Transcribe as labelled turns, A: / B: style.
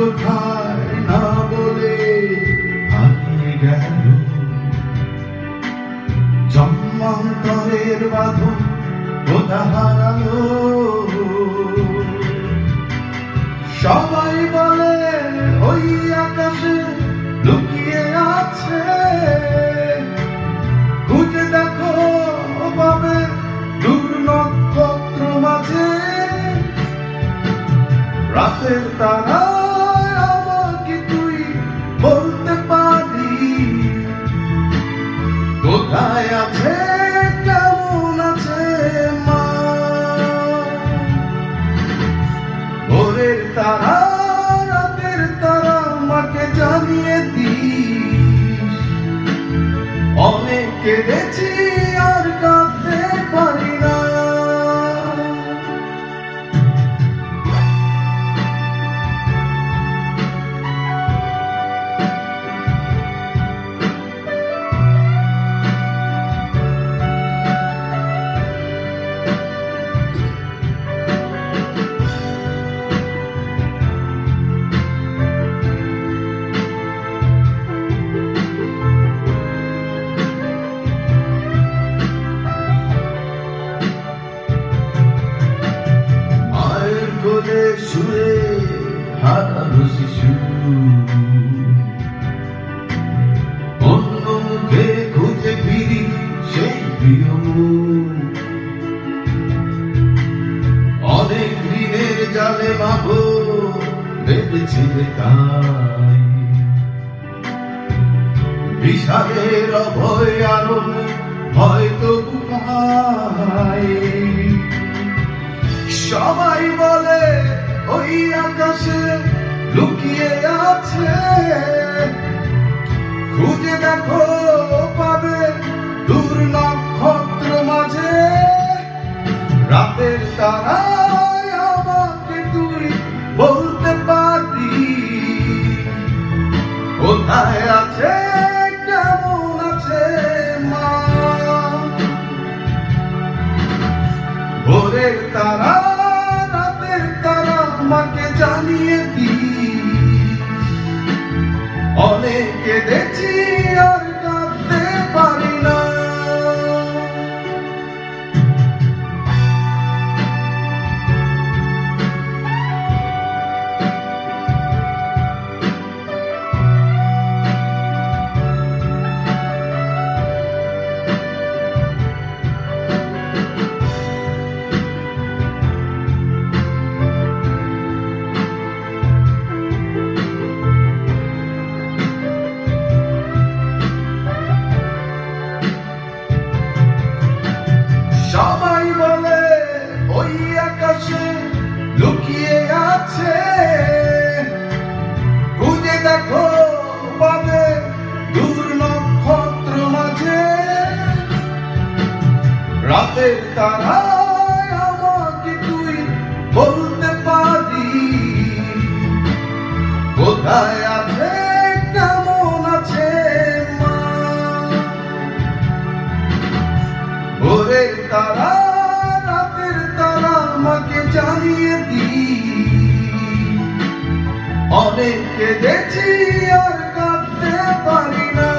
A: কোথায় না বলে হারিয়ে গেল, জন্মান্তরের বাঁধন কোথা হারালো। সবাই বলে ওই আকাশে লুকিয়ে আছে, খুঁজে দেখো পাবে দূর নক্ষত্র মাঝে। রাতের তারায় আমাকে তুই বলতে পারি, কোথায় আছে কেমন আছে মা। ভোরের তারা রাতের তারা মাকে জানিয়ে দিস, অনেক কেঁদেছি আর কাঁদতে পারি না। কোলে শুয়ে হারালো শিশু, অন্য মুখে খুঁজে ফিরি সেই প্রিয় মুখ। অনেক দিনের জালে মাগো বেঁধেছিলে তাই, বিষাদের অভয় আরো হয়তো পাই। সবাই বলে ওই আকাশে লুকিয়ে আছে, খুঁজে দেখো পাবে দূর নক্ষত্র মাঝে। রাতের তারায় আমাকে তুই বলতে পারি, কোথায় আছে কেমন আছে মা। ভোরের তারা রাতের তারা মাকে জানিয়ে দিস, অনেক কেঁদেছি আর কাঁদতে পারি না। সবাই বলে ওই আকাশে লুকিয়ে আছে, খুঁজে দেখো পাবে দূর নক্ষত্র মাঝে। রাতের তারায় আমাকে তুই বলতে পারি, কোথায় আছে কেমন আছে মা। ভোরের তারা রাতের তারা মাকে জানিয়ে দিই, অনেক কেঁদেছি আর কাঁদতে পারি না।